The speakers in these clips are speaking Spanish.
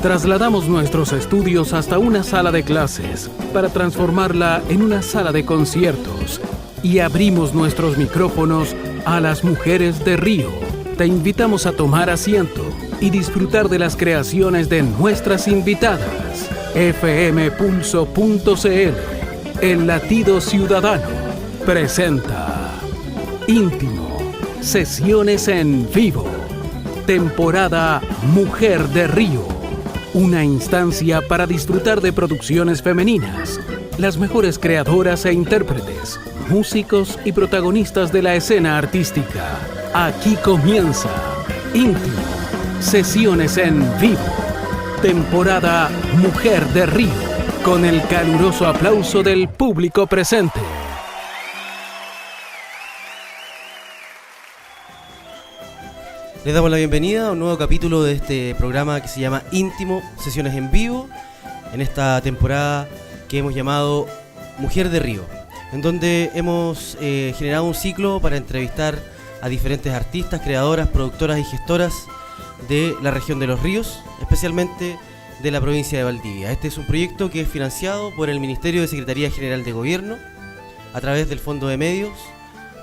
Trasladamos nuestros estudios hasta una sala de clases para transformarla en una sala de conciertos y abrimos nuestros micrófonos a las mujeres de Río. Te invitamos a tomar asiento y disfrutar de las creaciones de nuestras invitadas. fmpulso.cl, El Latido Ciudadano, presenta Íntimo, sesiones en vivo, temporada Mujer de Río. Una instancia para disfrutar de producciones femeninas, las mejores creadoras e intérpretes, músicos y protagonistas de la escena artística. Aquí comienza Íntimo, sesiones en vivo, temporada Mujer de Río, con el caluroso aplauso del público presente. Les damos la bienvenida a un nuevo capítulo de este programa que se llama Íntimo, sesiones en vivo, en esta temporada que hemos llamado Mujer de Río, en donde hemos generado un ciclo para entrevistar a diferentes artistas, creadoras, productoras y gestoras de la región de Los Ríos, especialmente de la provincia de Valdivia. Este es un proyecto que es financiado por el Ministerio de Secretaría General de Gobierno a través del Fondo de Medios,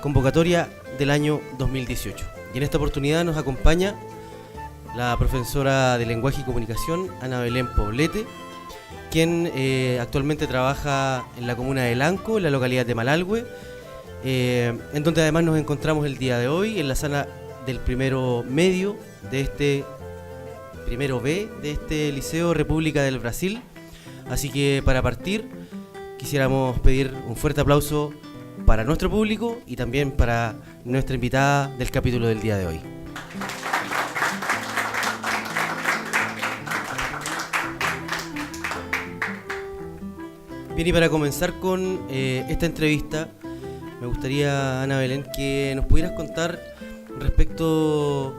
convocatoria del año 2018. Y en esta oportunidad nos acompaña la profesora de Lenguaje y Comunicación, Ana Belén Poblete, quien actualmente trabaja en la comuna de Lanco, en la localidad de Malalhue, en donde además nos encontramos el día de hoy en la sala del primero medio de este primero B de este Liceo República del Brasil. Así que para partir quisiéramos pedir un fuerte aplauso para nuestro público y también para nuestra invitada del capítulo del día de hoy. Bien, y para comenzar con esta entrevista, me gustaría, Ana Belén, que nos pudieras contar respecto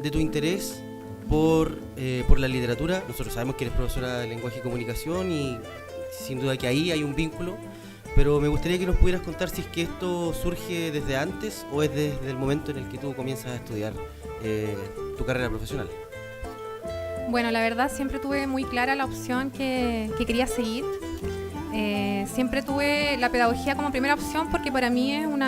de tu interés por la literatura. Nosotros sabemos que eres profesora de Lenguaje y Comunicación y sin duda que ahí hay un vínculo, pero me gustaría que nos pudieras contar si es que esto surge desde antes o es desde el momento en el que tú comienzas a estudiar tu carrera profesional. Bueno, la verdad siempre tuve muy clara la opción que quería seguir. Siempre tuve la pedagogía como primera opción porque para mí es un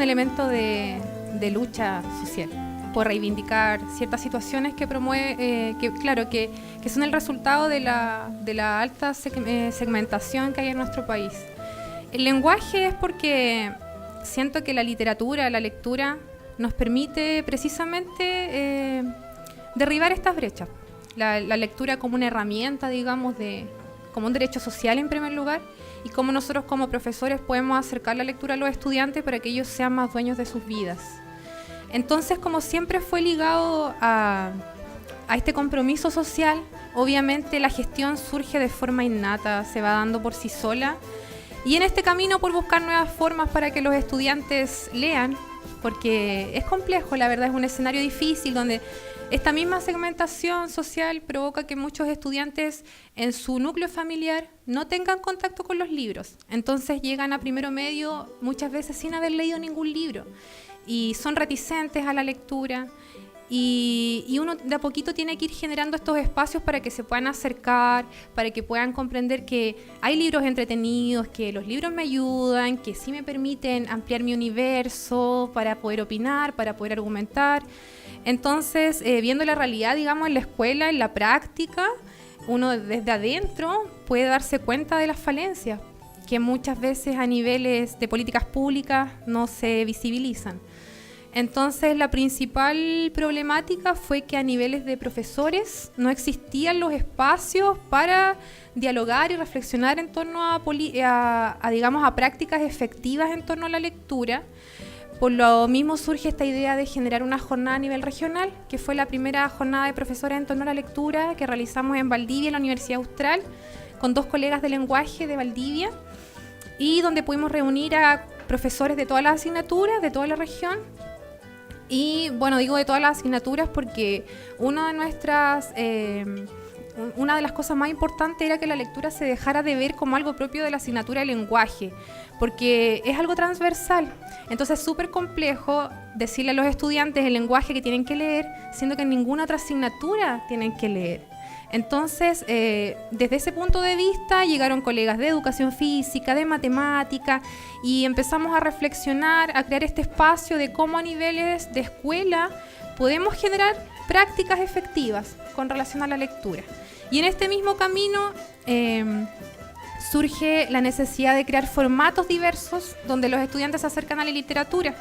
elemento de lucha social, por reivindicar ciertas situaciones que promueve, que son el resultado de la alta segmentación que hay en nuestro país. El lenguaje es porque siento que la literatura, la lectura, nos permite precisamente derribar estas brechas. La lectura como una herramienta, digamos, como un derecho social en primer lugar, y cómo nosotros como profesores podemos acercar la lectura a los estudiantes para que ellos sean más dueños de sus vidas. Entonces, como siempre fue ligado a este compromiso social, obviamente la gestión surge de forma innata, se va dando por sí sola, y en este camino por buscar nuevas formas para que los estudiantes lean, porque es complejo, la verdad es un escenario difícil donde esta misma segmentación social provoca que muchos estudiantes en su núcleo familiar no tengan contacto con los libros. Entonces llegan a primero medio muchas veces sin haber leído ningún libro y son reticentes a la lectura y uno de a poquito tiene que ir generando estos espacios para que se puedan acercar, para que puedan comprender que hay libros entretenidos, que los libros me ayudan, que sí me permiten ampliar mi universo para poder opinar, para poder argumentar. Entonces, viendo la realidad, digamos, en la escuela, en la práctica, uno desde adentro puede darse cuenta de las falencias que muchas veces a niveles de políticas públicas no se visibilizan. Entonces, la principal problemática fue que a niveles de profesores no existían los espacios para dialogar y reflexionar en torno a prácticas efectivas en torno a la lectura. Por lo mismo surge esta idea de generar una jornada a nivel regional, que fue la primera jornada de profesores en torno a la lectura que realizamos en Valdivia, en la Universidad Austral, con 2 colegas de lenguaje de Valdivia, y donde pudimos reunir a profesores de todas las asignaturas, de toda la región. Y bueno, digo de todas las asignaturas porque una de nuestras una de las cosas más importantes era que la lectura se dejara de ver como algo propio de la asignatura de lenguaje, porque es algo transversal. Entonces es súper complejo decirle a los estudiantes el lenguaje que tienen que leer, siendo que en ninguna otra asignatura tienen que leer. Entonces, desde ese punto de vista llegaron colegas de educación física, de matemática, y empezamos a reflexionar, a crear este espacio de cómo a niveles de escuela podemos generar prácticas efectivas con relación a la lectura. Y en este mismo camino surge la necesidad de crear formatos diversos donde los estudiantes se acercan a la literatura.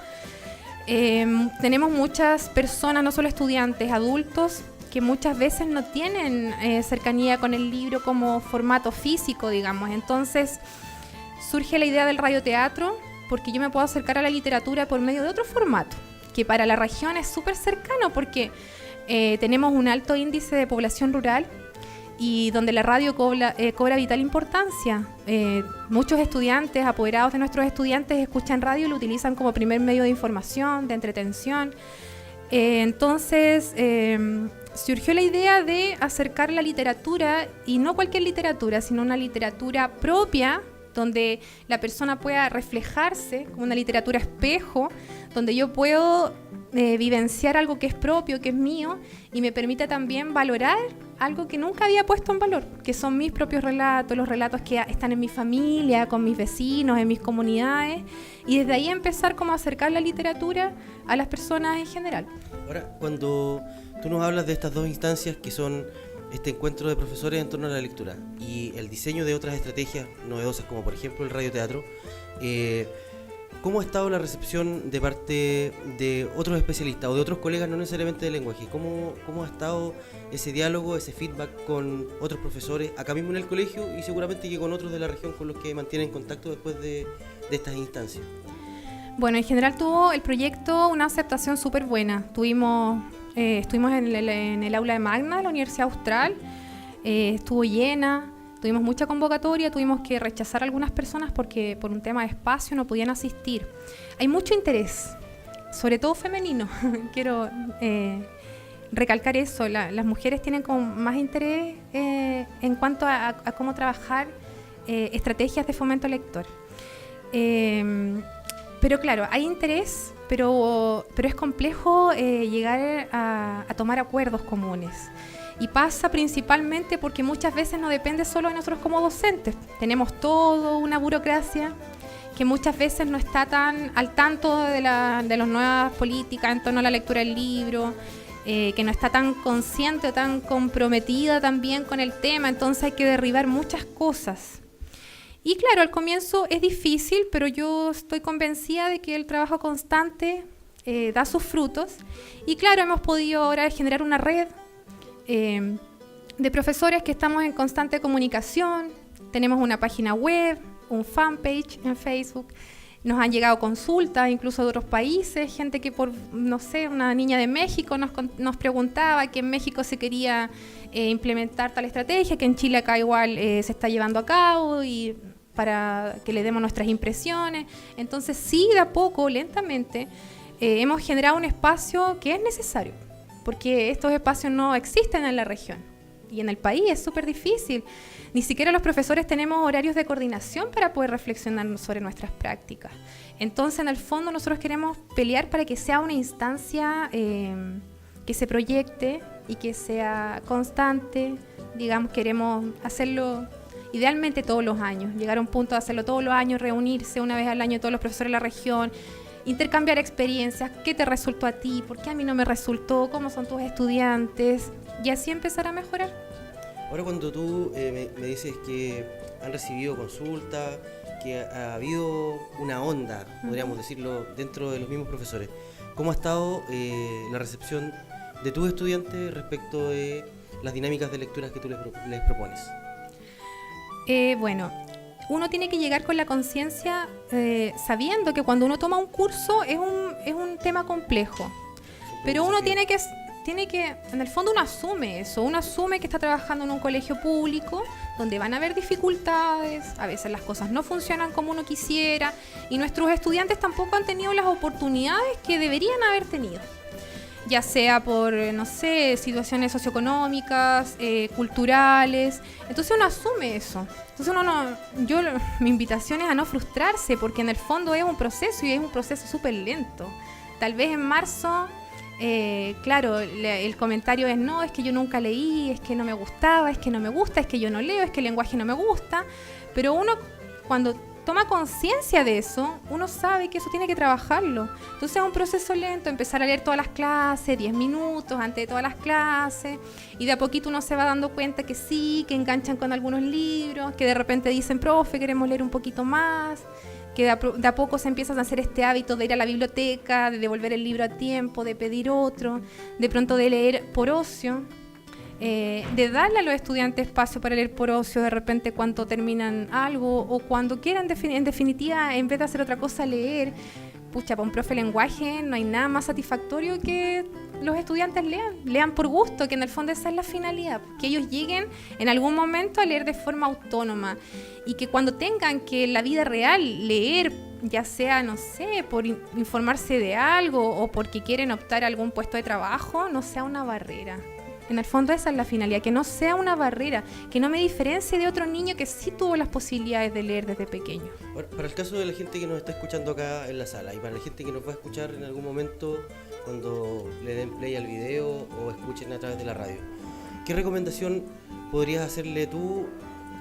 Tenemos muchas personas, no solo estudiantes, adultos, que muchas veces no tienen cercanía con el libro como formato físico, digamos. Entonces surge la idea del radioteatro, porque yo me puedo acercar a la literatura por medio de otro formato, que para la región es súper cercano, porque tenemos un alto índice de población rural y donde la radio cobra vital importancia. Muchos estudiantes, apoderados de nuestros estudiantes, escuchan radio y lo utilizan como primer medio de información, de entretención. Entonces surgió la idea de acercar la literatura, y no cualquier literatura, sino una literatura propia, donde la persona pueda reflejarse, como una literatura espejo, donde yo puedo vivenciar algo que es propio, que es mío, y me permite también valorar algo que nunca había puesto en valor, que son mis propios relatos, los relatos que están en mi familia, con mis vecinos, en mis comunidades, y desde ahí empezar como a acercar la literatura a las personas en general. Ahora, cuando tú nos hablas de estas dos instancias que son este encuentro de profesores en torno a la lectura y el diseño de otras estrategias novedosas, como por ejemplo el radioteatro, ¿cómo ha estado la recepción de parte de otros especialistas o de otros colegas, no necesariamente de lenguaje? ¿Cómo ha estado ese diálogo, ese feedback con otros profesores acá mismo en el colegio y seguramente que con otros de la región con los que mantienen contacto después de estas instancias? Bueno, en general tuvo el proyecto una aceptación súper buena. Estuvimos en el aula de Magna de la Universidad Austral, estuvo llena. Tuvimos mucha convocatoria, tuvimos que rechazar a algunas personas porque por un tema de espacio no podían asistir. Hay mucho interés, sobre todo femenino. Quiero recalcar eso, las mujeres tienen como más interés en cuanto a cómo trabajar estrategias de fomento lector. Pero claro, hay interés, pero es complejo llegar a tomar acuerdos comunes. Y pasa principalmente porque muchas veces no depende solo de nosotros como docentes. Tenemos toda una burocracia que muchas veces no está tan al tanto de las nuevas políticas en torno a la lectura del libro, que no está tan consciente o tan comprometida también con el tema. Entonces hay que derribar muchas cosas. Y claro, al comienzo es difícil, pero yo estoy convencida de que el trabajo constante da sus frutos. Y claro, hemos podido ahora generar una red de profesores que estamos en constante comunicación. Tenemos una página web, un fanpage en Facebook. Nos han llegado consultas incluso de otros países, gente que una niña de México nos preguntaba que en México se quería implementar tal estrategia, que en Chile acá igual se está llevando a cabo, y para que le demos nuestras impresiones. Entonces sí, de a poco, lentamente, hemos generado un espacio que es necesario, porque estos espacios no existen en la región y en el país es súper difícil. Ni siquiera los profesores tenemos horarios de coordinación para poder reflexionar sobre nuestras prácticas. Entonces, en el fondo, nosotros queremos pelear para que sea una instancia que se proyecte y que sea constante. Digamos, queremos hacerlo idealmente todos los años, llegar a un punto de hacerlo todos los años, reunirse una vez al año todos los profesores de la región, intercambiar experiencias, qué te resultó a ti, por qué a mí no me resultó, cómo son tus estudiantes, y así empezar a mejorar. Ahora, cuando tú me dices que han recibido consultas, que ha habido una onda, podríamos decirlo, dentro de los mismos profesores, ¿cómo ha estado la recepción de tus estudiantes respecto de las dinámicas de lecturas que tú les propones? Bueno, uno tiene que llegar con la conciencia sabiendo que cuando uno toma un curso es un tema complejo, pero uno tiene que, en el fondo uno asume eso, uno asume que está trabajando en un colegio público donde van a haber dificultades, a veces las cosas no funcionan como uno quisiera y nuestros estudiantes tampoco han tenido las oportunidades que deberían haber tenido. ya sea por, no sé, situaciones socioeconómicas, culturales. Entonces uno asume eso. Entonces mi invitación es a no frustrarse, porque en el fondo es un proceso y es un proceso súper lento. Tal vez en marzo, claro, el comentario es no, es que yo nunca leí, es que no me gustaba, es que no me gusta, es que yo no leo, es que el lenguaje no me gusta. Pero uno, cuando toma conciencia de eso, uno sabe que eso tiene que trabajarlo. Entonces es un proceso lento, empezar a leer todas las clases, 10 minutos antes de todas las clases, y de a poquito uno se va dando cuenta que sí, que enganchan con algunos libros, que de repente dicen, profe, queremos leer un poquito más, que de a poco se empieza a hacer este hábito de ir a la biblioteca, de devolver el libro a tiempo, de pedir otro, de pronto de leer por ocio. De darle a los estudiantes espacio para leer por ocio, de repente cuando terminan algo o cuando quieran, en definitiva, en vez de hacer otra cosa, leer. Pucha, para un profe de lenguaje no hay nada más satisfactorio que los estudiantes lean por gusto, que en el fondo esa es la finalidad, que ellos lleguen en algún momento a leer de forma autónoma, y que cuando tengan que en la vida real leer, ya sea, no sé, por informarse de algo o porque quieren optar a algún puesto de trabajo, no sea una barrera. En el fondo esa es la finalidad, que no sea una barrera, que no me diferencie de otro niño que sí tuvo las posibilidades de leer desde pequeño. Ahora, para el caso de la gente que nos está escuchando acá en la sala, y para la gente que nos va a escuchar en algún momento cuando le den play al video o escuchen a través de la radio, ¿qué recomendación podrías hacerle tú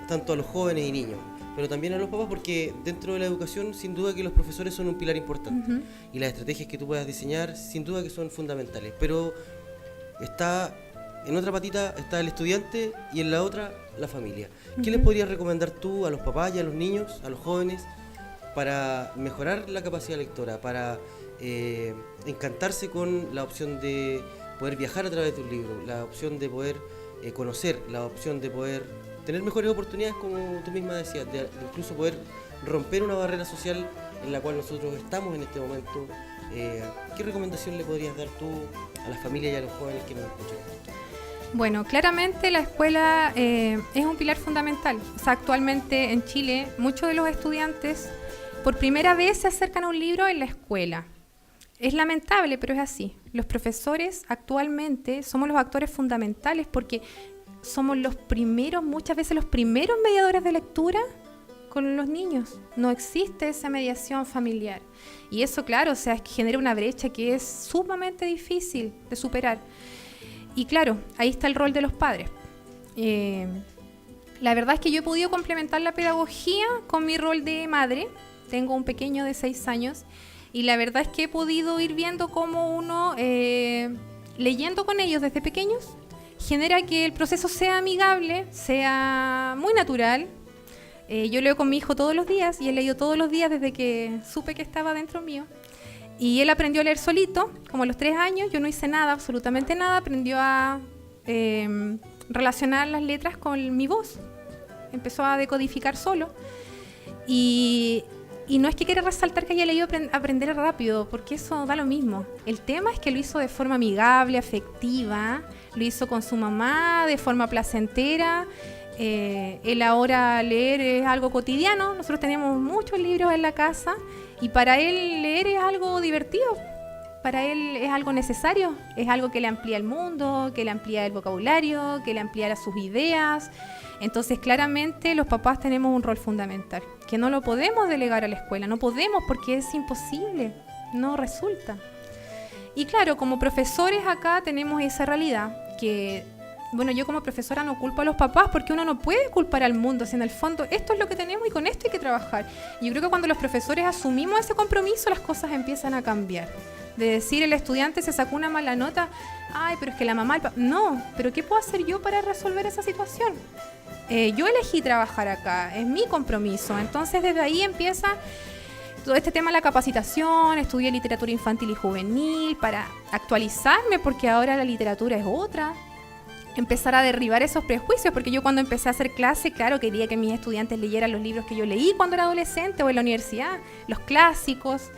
tanto a los jóvenes y niños, pero también a los papás? Porque dentro de la educación, sin duda que los profesores son un pilar importante, y las estrategias que tú puedas diseñar, sin duda que son fundamentales, pero en otra patita está el estudiante y en la otra la familia. ¿Qué les podrías recomendar tú a los papás y a los niños, a los jóvenes, para mejorar la capacidad lectora, para encantarse con la opción de poder viajar a través de un libro, la opción de poder conocer, la opción de poder tener mejores oportunidades, como tú misma decías, de incluso poder romper una barrera social en la cual nosotros estamos en este momento? ¿Qué recomendación le podrías dar tú a las familias y a los jóvenes que nos escuchan? Bueno, claramente la escuela es un pilar fundamental. O sea, actualmente en Chile muchos de los estudiantes por primera vez se acercan a un libro en la escuela. Es lamentable, pero es así. Los profesores actualmente somos los actores fundamentales, porque somos los primeros, muchas veces los primeros mediadores de lectura con los niños. No existe esa mediación familiar. Y eso, claro, o sea, es que genera una brecha que es sumamente difícil de superar. Y claro, ahí está el rol de los padres. La verdad es que yo he podido complementar la pedagogía con mi rol de madre. Tengo un pequeño de 6 años y la verdad es que he podido ir viendo cómo uno, leyendo con ellos desde pequeños, genera que el proceso sea amigable, sea muy natural. Yo leo con mi hijo todos los días y he leído todos los días desde que supe que estaba dentro mío. Y él aprendió a leer solito, como a los 3 años. Yo no hice nada, absolutamente nada. Aprendió a relacionar las letras con mi voz. Empezó a decodificar solo. Y no es que quiera resaltar que haya leído aprender rápido, porque eso da lo mismo. El tema es que lo hizo de forma amigable, afectiva. Lo hizo con su mamá, de forma placentera. Él ahora leer es algo cotidiano. Nosotros tenemos muchos libros en la casa y para él leer es algo divertido. Para él es algo necesario, es algo que le amplía el mundo, que le amplía el vocabulario, que le amplía sus ideas. Entonces, claramente los papás tenemos un rol fundamental, que no lo podemos delegar a la escuela, no podemos porque es imposible, no resulta. Y claro, como profesores acá tenemos esa realidad que... Bueno, yo como profesora no culpo a los papás porque uno no puede culpar al mundo, si en el fondo esto es lo que tenemos y con esto hay que trabajar. Y yo creo que cuando los profesores asumimos ese compromiso, las cosas empiezan a cambiar. De decir, el estudiante se sacó una mala nota, ay, pero es que la mamá... No, pero ¿qué puedo hacer yo para resolver esa situación? Yo elegí trabajar acá, es mi compromiso. Entonces desde ahí empieza todo este tema de la capacitación. Estudié literatura infantil y juvenil para actualizarme, porque ahora la literatura es otra. Empezar a derribar esos prejuicios, porque yo cuando empecé a hacer clase, claro, quería que mis estudiantes leyeran los libros que yo leí cuando era adolescente o en la universidad, los clásicos,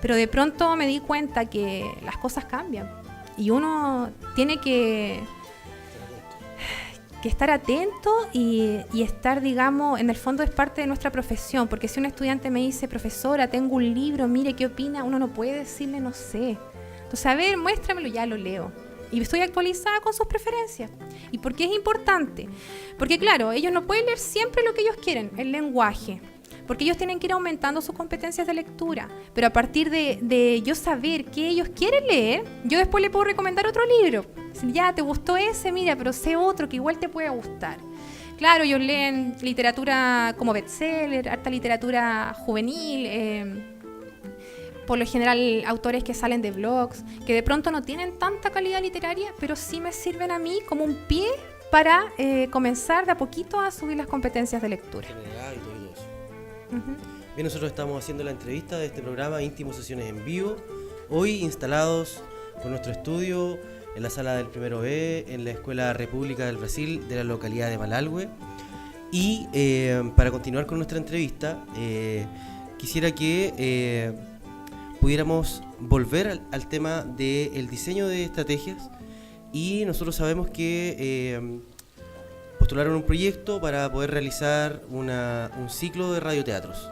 pero de pronto me di cuenta que las cosas cambian y uno tiene que estar atento y estar, digamos, en el fondo es parte de nuestra profesión, porque si un estudiante me dice, profesora, tengo un libro, mire qué opina, uno no puede decirle no sé. Entonces, a ver, muéstramelo, ya lo leo. Y estoy actualizada con sus preferencias. ¿Y por qué es importante? Porque claro, ellos no pueden leer siempre lo que ellos quieren, el lenguaje. Porque ellos tienen que ir aumentando sus competencias de lectura. Pero a partir de yo saber qué ellos quieren leer, yo después le puedo recomendar otro libro. Si ya te gustó ese, mira, pero sé otro que igual te puede gustar. Claro, ellos leen literatura como bestseller, harta literatura juvenil, por lo general autores que salen de blogs, que de pronto no tienen tanta calidad literaria, pero sí me sirven a mí como un pie para comenzar de a poquito a subir las competencias de lectura. Bien, nosotros estamos haciendo la entrevista de este programa Íntimo Sesiones en Vivo, hoy instalados con nuestro estudio en la sala del Primero B, en la Escuela República del Brasil de la localidad de Malalhue. Y para continuar con nuestra entrevista, quisiera que pudiéramos volver al tema del diseño de estrategias. Y nosotros sabemos que postularon un proyecto para poder realizar un ciclo de radioteatros.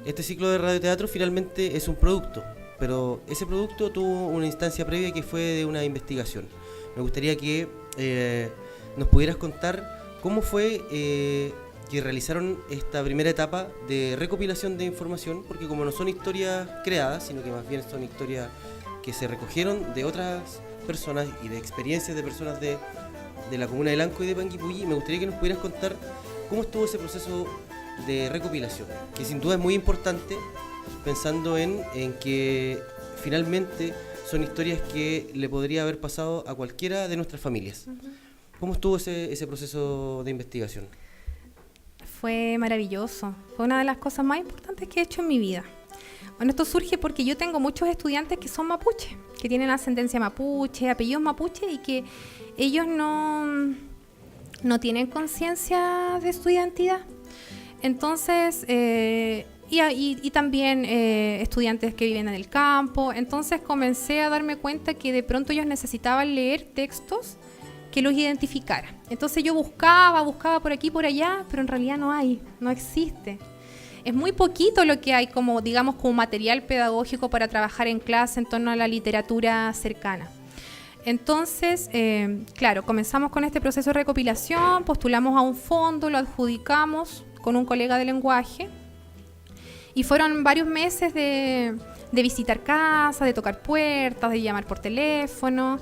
Este ciclo de radioteatros finalmente es un producto, pero ese producto tuvo una instancia previa que fue de una investigación. Me gustaría que nos pudieras contar cómo fue que realizaron esta primera etapa de recopilación de información, porque como no son historias creadas, sino que más bien son historias que se recogieron de otras personas y de experiencias de personas de la comuna de Lanco y de Panguipulli, me gustaría que nos pudieras contar cómo estuvo ese proceso de recopilación, que sin duda es muy importante, pensando en que finalmente son historias que le podría haber pasado a cualquiera de nuestras familias. ¿Cómo estuvo ese proceso de investigación? Fue maravilloso, fue una de las cosas más importantes que he hecho en mi vida. Bueno, esto surge porque yo tengo muchos estudiantes que son mapuche, que tienen ascendencia mapuche, apellidos mapuche, y que ellos no tienen conciencia de su identidad. Entonces, y también estudiantes que viven en el campo. Entonces comencé a darme cuenta que de pronto ellos necesitaban leer textos que los identificaran. Entonces yo buscaba por aquí, por allá, pero en realidad no existe. Es muy poquito lo que hay como, digamos, como material pedagógico para trabajar en clase en torno a la literatura cercana. Entonces, claro, comenzamos con este proceso de recopilación, postulamos a un fondo, lo adjudicamos con un colega de lenguaje y fueron varios meses de visitar casas, de tocar puertas, de llamar por teléfono.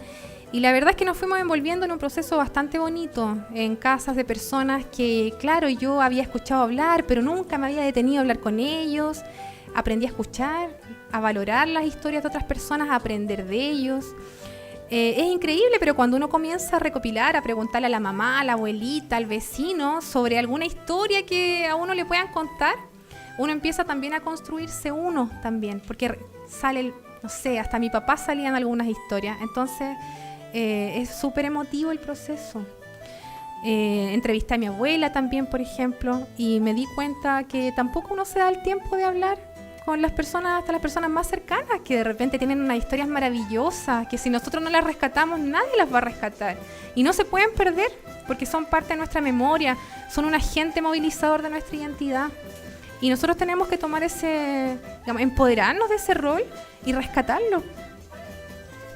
Y la verdad es que nos fuimos envolviendo en un proceso bastante bonito, en casas de personas que, claro, yo había escuchado hablar, pero nunca me había detenido a hablar con ellos. Aprendí a escuchar, a valorar las historias de otras personas, a aprender de ellos. Es increíble, pero cuando uno comienza a recopilar, a preguntarle a la mamá, a la abuelita, al vecino, sobre alguna historia que a uno le puedan contar, uno empieza también a construirse uno también, porque sale, no sé, hasta mi papá salían algunas historias. Entonces, es súper emotivo el proceso. Entrevisté a mi abuela también, por ejemplo, y me di cuenta que tampoco uno se da el tiempo de hablar con las personas, hasta las personas más cercanas, que de repente tienen unas historias maravillosas, que si nosotros no las rescatamos, nadie las va a rescatar. Y no se pueden perder, porque son parte de nuestra memoria, son un agente movilizador de nuestra identidad. Y nosotros tenemos que tomar digamos, empoderarnos de ese rol y rescatarlo.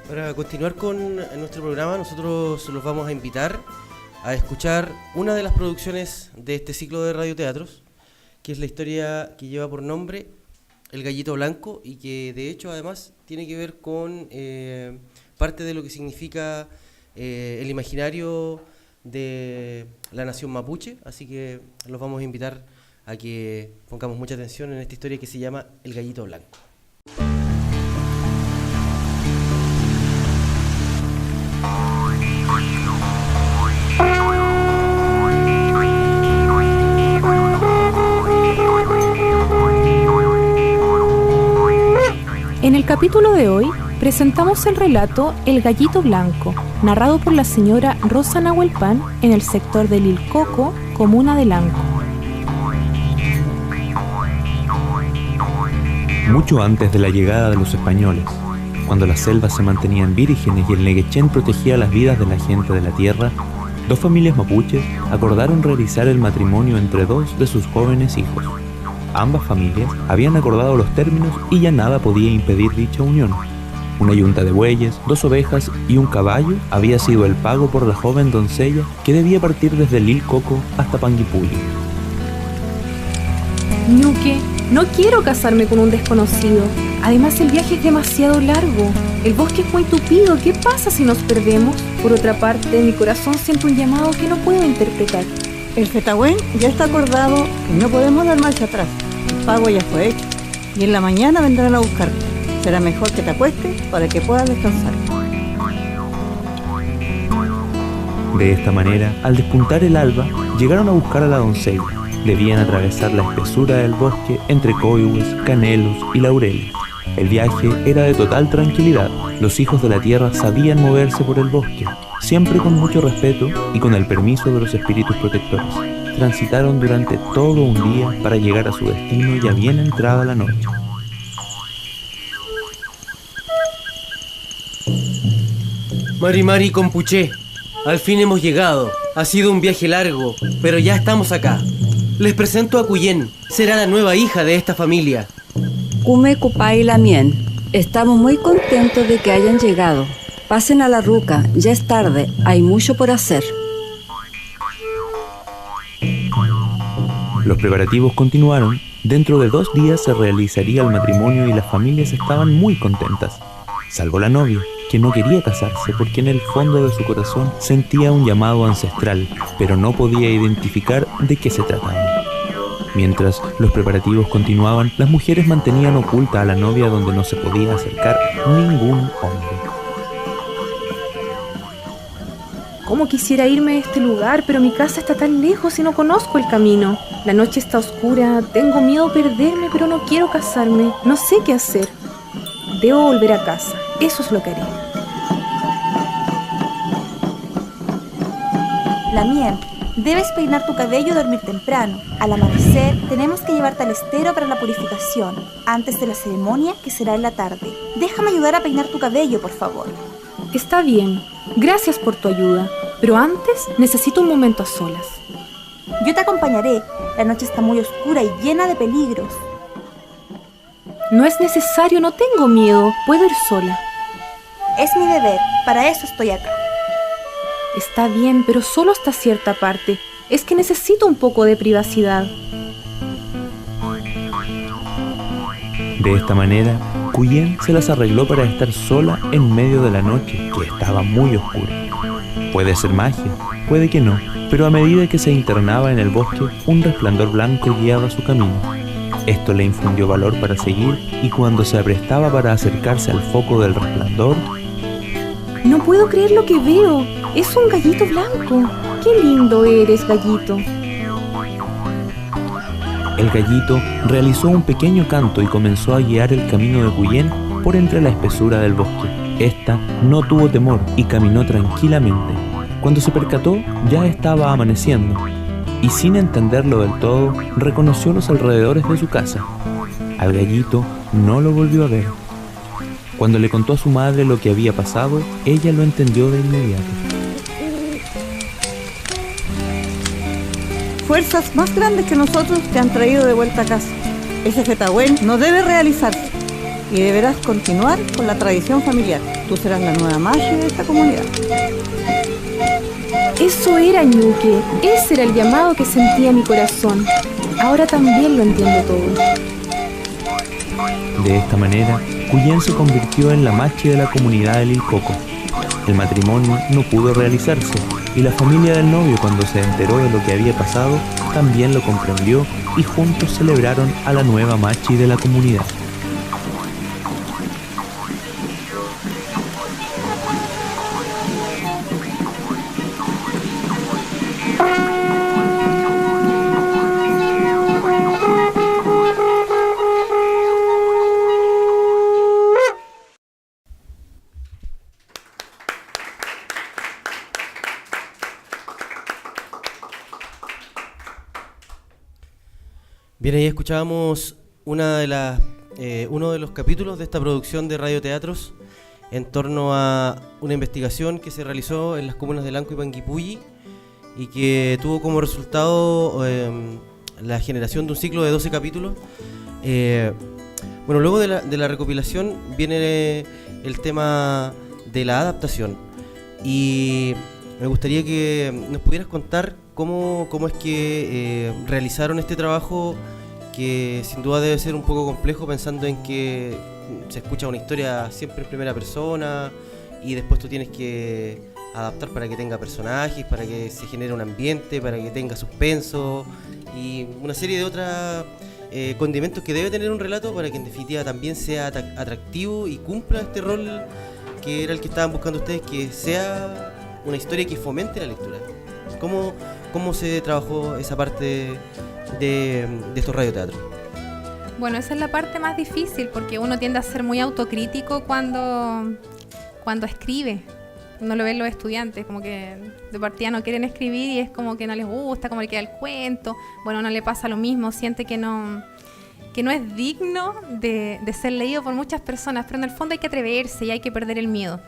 Para continuar con nuestro programa, nosotros los vamos a invitar a escuchar una de las producciones de este ciclo de radioteatros, que es la historia que lleva por nombre El Gallito Blanco, y que de hecho además tiene que ver con parte de lo que significa el imaginario de la nación mapuche. Así que los vamos a invitar a que pongamos mucha atención en esta historia que se llama El Gallito Blanco. En el capítulo de hoy presentamos el relato El Gallito Blanco, narrado por la señora Rosa Nahuelpan en el sector de Lilcoco, comuna de Lanco. Mucho antes de la llegada de los españoles, cuando las selvas se mantenían vírgenes y el Neguechén protegía las vidas de la gente de la tierra, dos familias mapuches acordaron realizar el matrimonio entre dos de sus jóvenes hijos. Ambas familias habían acordado los términos y ya nada podía impedir dicha unión. Una yunta de bueyes, 2 ovejas y un caballo había sido el pago por la joven doncella que debía partir desde Lil Coco hasta Panguipulli. Ñuque, no quiero casarme con un desconocido. Además, el viaje es demasiado largo. El bosque es muy tupido. ¿Qué pasa si nos perdemos? Por otra parte, mi corazón siente un llamado que no puedo interpretar. El Fetagüén ya está acordado y no podemos dar marcha atrás. El pago ya fue hecho y en la mañana vendrán a buscarte. Será mejor que te acuestes para que puedas descansar. De esta manera, al despuntar el alba, llegaron a buscar a la doncella. Debían atravesar la espesura del bosque entre coihues, canelos y laureles. El viaje era de total tranquilidad. Los hijos de la tierra sabían moverse por el bosque, siempre con mucho respeto y con el permiso de los espíritus protectores. Transitaron durante todo un día para llegar a su destino ya bien entrada la noche. Mari Compuché, al fin hemos llegado. Ha sido un viaje largo, pero ya estamos acá. Les presento a Cuyen, será la nueva hija de esta familia. Kume Kupay Lamien, estamos muy contentos de que hayan llegado. Pasen a la ruca, ya es tarde, hay mucho por hacer. Los preparativos continuaron. Dentro de 2 días se realizaría el matrimonio y las familias estaban muy contentas, salvo la novia, que no quería casarse porque en el fondo de su corazón sentía un llamado ancestral, pero no podía identificar de qué se trataba. Mientras los preparativos continuaban, las mujeres mantenían oculta a la novia donde no se podía acercar ningún hombre. ¿Cómo quisiera irme de este lugar? Pero mi casa está tan lejos y no conozco el camino. La noche está oscura, tengo miedo a perderme, pero no quiero casarme. No sé qué hacer. Debo volver a casa, eso es lo que haré. Lamien, debes peinar tu cabello y dormir temprano. Al amanecer, tenemos que llevarte al estero para la purificación, antes de la ceremonia que será en la tarde. Déjame ayudar a peinar tu cabello, por favor. Está bien, gracias por tu ayuda, pero antes necesito un momento a solas. Yo te acompañaré, la noche está muy oscura y llena de peligros. No es necesario, no tengo miedo, puedo ir sola. Es mi deber, para eso estoy acá. Está bien, pero solo hasta cierta parte. Es que necesito un poco de privacidad. De esta manera, Cuyen se las arregló para estar sola en medio de la noche, que estaba muy oscura. Puede ser magia, puede que no, pero a medida que se internaba en el bosque, un resplandor blanco guiaba su camino. Esto le infundió valor para seguir y cuando se aprestaba para acercarse al foco del resplandor... No puedo creer lo que veo. Es un gallito blanco. ¡Qué lindo eres, gallito! El gallito realizó un pequeño canto y comenzó a guiar el camino de Cuyen por entre la espesura del bosque. Esta no tuvo temor y caminó tranquilamente. Cuando se percató, ya estaba amaneciendo. Y sin entenderlo del todo, reconoció los alrededores de su casa. Al gallito no lo volvió a ver. Cuando le contó a su madre lo que había pasado, ella lo entendió de inmediato. Fuerzas más grandes que nosotros te han traído de vuelta a casa. Ese Fetagüén no debe realizarse y deberás continuar con la tradición familiar. Tú serás la nueva magia de esta comunidad. Eso era, Ñuque. Ese era el llamado que sentía mi corazón. Ahora también lo entiendo todo. De esta manera, Cuyen se convirtió en la machi de la comunidad de Lil Coco. El matrimonio no pudo realizarse y la familia del novio, cuando se enteró de lo que había pasado, también lo comprendió y juntos celebraron a la nueva machi de la comunidad. Bien, ahí escuchábamos uno de los capítulos de esta producción de radioteatros en torno a una investigación que se realizó en las comunas de Lanco y Panguipulli y que tuvo como resultado la generación de un ciclo de 12 capítulos. Luego de la recopilación viene el tema de la adaptación. Y me gustaría que nos pudieras contar cómo es que realizaron este trabajo, que sin duda debe ser un poco complejo, pensando en que se escucha una historia siempre en primera persona y después tú tienes que adaptar para que tenga personajes, para que se genere un ambiente, para que tenga suspenso y una serie de otros condimentos que debe tener un relato para que en definitiva también sea atractivo y cumpla este rol que era el que estaban buscando ustedes, que sea una historia que fomente la lectura. ¿Cómo se trabajó esa parte de estos radioteatros? Bueno, esa es la parte más difícil porque uno tiende a ser muy autocrítico cuando escribe. Uno lo ven los estudiantes, como que de partida no quieren escribir y es como que no les gusta, como le queda el cuento. Bueno, a uno le pasa lo mismo, siente que no es digno de ser leído por muchas personas, pero en el fondo hay que atreverse y hay que perder el miedo.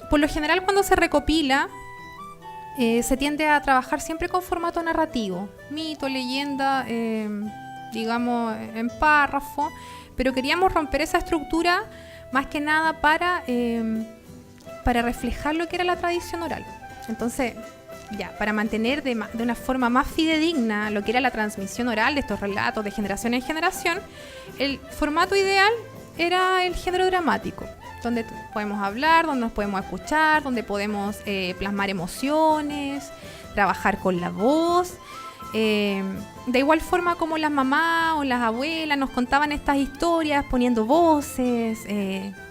Por lo general, cuando se recopila, se tiende a trabajar siempre con formato narrativo, mito, leyenda, digamos, en párrafo, pero queríamos romper esa estructura más que nada para reflejar lo que era la tradición oral. Entonces, para mantener de una forma más fidedigna lo que era la transmisión oral de estos relatos de generación en generación, el formato ideal era el género dramático, donde podemos hablar, donde nos podemos escuchar, donde podemos plasmar emociones, trabajar con la voz. De igual forma como las mamás o las abuelas nos contaban estas historias poniendo voces,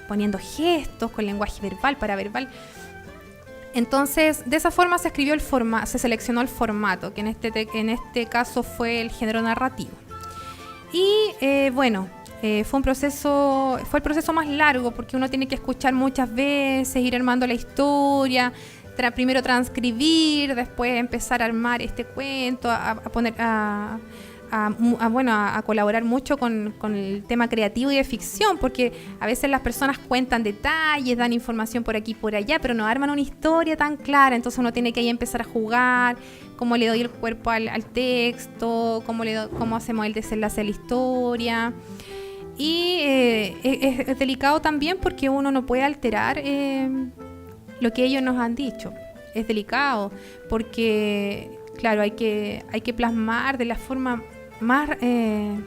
poniendo gestos con lenguaje verbal, paraverbal. Entonces, de esa forma se seleccionó el formato, que en este caso fue el género narrativo. Y fue el proceso más largo porque uno tiene que escuchar muchas veces, ir armando la historia, primero transcribir, después empezar a armar este cuento, a colaborar mucho con el tema creativo y de ficción, porque a veces las personas cuentan detalles, dan información por aquí y por allá, pero no arman una historia tan clara, entonces uno tiene que ahí empezar a jugar, cómo le doy el cuerpo al texto, cómo hacemos el desenlace de la historia. Y es delicado también porque uno no puede alterar lo que ellos nos han dicho. Es delicado porque, claro, hay que plasmar de la forma más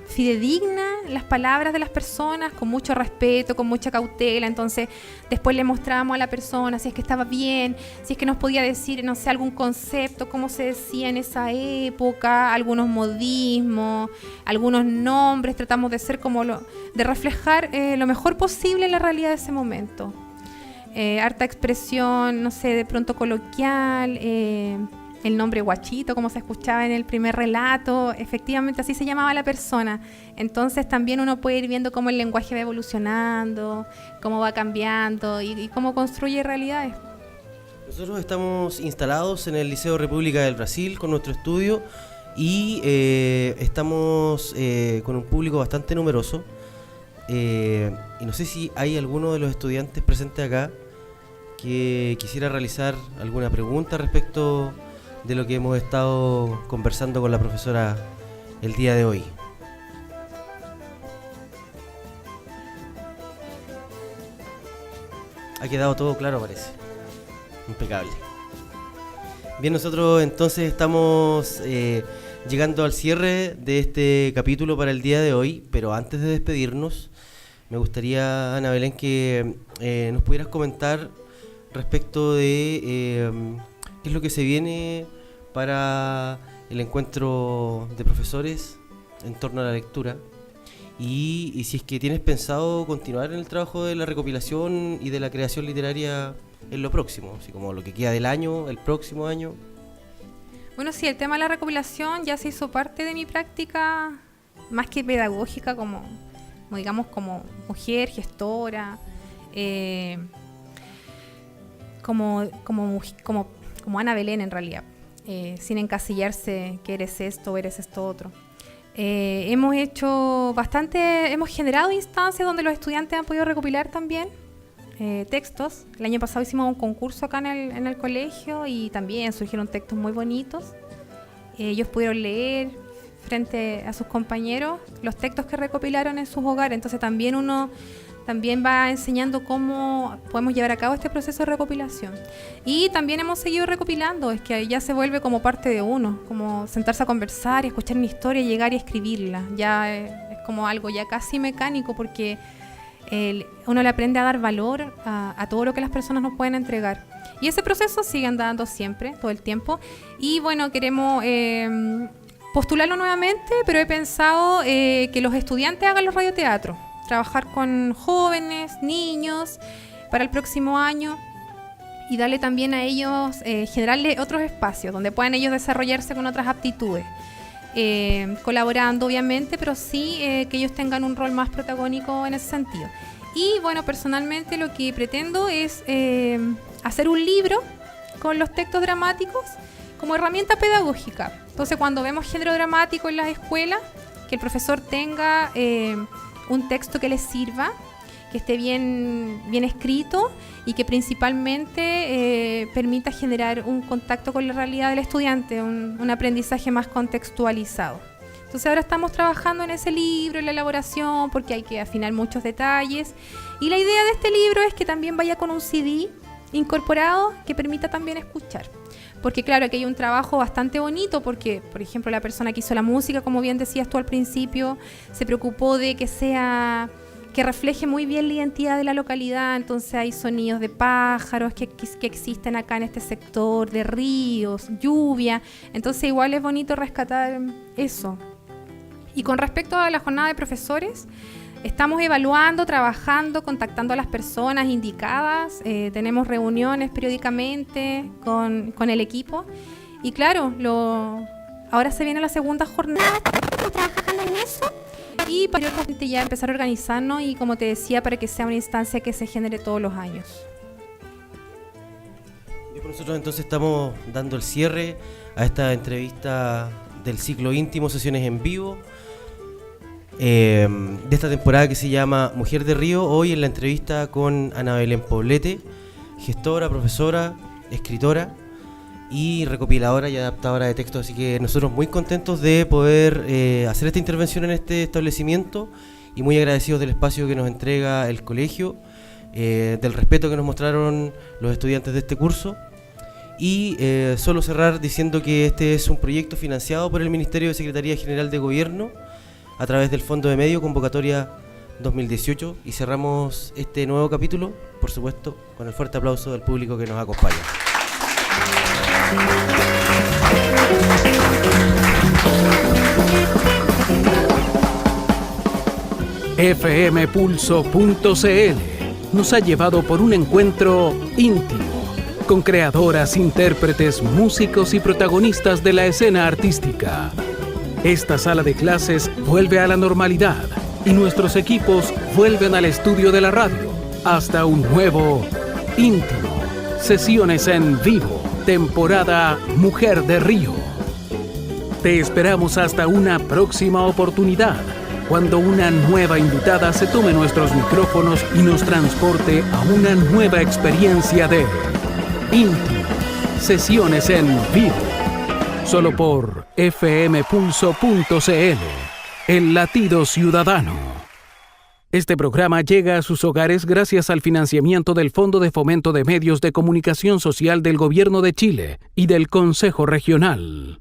fidedigna las palabras de las personas, con mucho respeto, con mucha cautela. Entonces después le mostramos a la persona si es que estaba bien, si es que nos podía decir, no sé, algún concepto, cómo se decía en esa época, algunos modismos, algunos nombres. Tratamos de ser de reflejar lo mejor posible la realidad de ese momento. Harta expresión, no sé, de pronto coloquial, el nombre Guachito, como se escuchaba en el primer relato, efectivamente así se llamaba la persona. Entonces también uno puede ir viendo cómo el lenguaje va evolucionando, cómo va cambiando y cómo construye realidades. Nosotros estamos instalados en el Liceo República del Brasil con nuestro estudio y estamos con un público bastante numeroso. Y no sé si hay alguno de los estudiantes presentes acá que quisiera realizar alguna pregunta respecto de lo que hemos estado conversando con la profesora el día de hoy. Ha quedado todo claro, parece. Impecable. Bien, nosotros entonces estamos llegando al cierre de este capítulo para el día de hoy, pero antes de despedirnos, me gustaría, Ana Belén, que nos pudieras comentar respecto de qué es lo que se viene para el encuentro de profesores en torno a la lectura y si es que tienes pensado continuar en el trabajo de la recopilación y de la creación literaria en lo próximo, así como lo que queda del año, el próximo año. Bueno, sí, el tema de la recopilación ya se hizo parte de mi práctica, más que pedagógica, como mujer, gestora, como Ana Belén en realidad, sin encasillarse que eres esto o eres esto otro. Hemos generado instancias donde los estudiantes han podido recopilar también textos. El año pasado hicimos un concurso acá en el colegio y también surgieron textos muy bonitos. Ellos pudieron leer frente a sus compañeros los textos que recopilaron en sus hogares. Entonces también uno también va enseñando cómo podemos llevar a cabo este proceso de recopilación. Y también hemos seguido recopilando, es que ya se vuelve como parte de uno, como sentarse a conversar y escuchar una historia, llegar y escribirla. Ya es como algo ya casi mecánico, porque uno le aprende a dar valor a todo lo que las personas nos pueden entregar. Y ese proceso sigue andando siempre, todo el tiempo. Y bueno, queremos postularlo nuevamente, pero he pensado que los estudiantes hagan los radioteatros, trabajar con jóvenes, niños, para el próximo año, y darle también a ellos, generarle otros espacios donde puedan ellos desarrollarse con otras aptitudes. Colaborando obviamente, pero sí que ellos tengan un rol más protagónico en ese sentido. Y bueno, personalmente lo que pretendo es hacer un libro con los textos dramáticos como herramienta pedagógica. Entonces, cuando vemos género dramático en las escuelas, que el profesor tenga un texto que les sirva, que esté bien escrito y que principalmente permita generar un contacto con la realidad del estudiante, un aprendizaje más contextualizado. Entonces ahora estamos trabajando en ese libro, en la elaboración, porque hay que afinar muchos detalles. Y la idea de este libro es que también vaya con un CD incorporado que permita también escuchar. Porque claro, aquí hay un trabajo bastante bonito, porque por ejemplo la persona que hizo la música, como bien decías tú al principio, se preocupó de que refleje muy bien la identidad de la localidad. Entonces hay sonidos de pájaros que existen acá en este sector, de ríos, lluvia. Entonces igual es bonito rescatar eso. Y con respecto a la jornada de profesores, estamos evaluando, trabajando, contactando a las personas indicadas. Tenemos reuniones periódicamente con el equipo. Y claro, ahora se viene la segunda jornada. ¿Estamos trabajando en eso? Y para ya empezar a organizarnos y, como te decía, para que sea una instancia que se genere todos los años. Y nosotros entonces estamos dando el cierre a esta entrevista del ciclo íntimo, sesiones en vivo, de esta temporada que se llama Mujer de Río. Hoy en la entrevista con Ana Belén Poblete, gestora, profesora, escritora y recopiladora y adaptadora de textos. Así que nosotros muy contentos de poder hacer esta intervención en este establecimiento y muy agradecidos del espacio que nos entrega el colegio, del respeto que nos mostraron los estudiantes de este curso. Y solo cerrar diciendo que este es un proyecto financiado por el Ministerio de Secretaría General de Gobierno a través del Fondo de Medio Convocatoria 2018, y cerramos este nuevo capítulo, por supuesto, con el fuerte aplauso del público que nos acompaña. fmpulso.cl nos ha llevado por un encuentro íntimo con creadoras, intérpretes, músicos y protagonistas de la escena artística. Esta sala de clases vuelve a la normalidad y nuestros equipos vuelven al estudio de la radio. Hasta un nuevo íntimo. Sesiones en vivo. Temporada Mujer de Río. Te esperamos hasta una próxima oportunidad, cuando una nueva invitada se tome nuestros micrófonos y nos transporte a una nueva experiencia de íntimo. Sesiones en vivo. Solo por fmpulso.cl, el latido ciudadano. Este programa llega a sus hogares gracias al financiamiento del Fondo de Fomento de Medios de Comunicación Social del Gobierno de Chile y del Consejo Regional.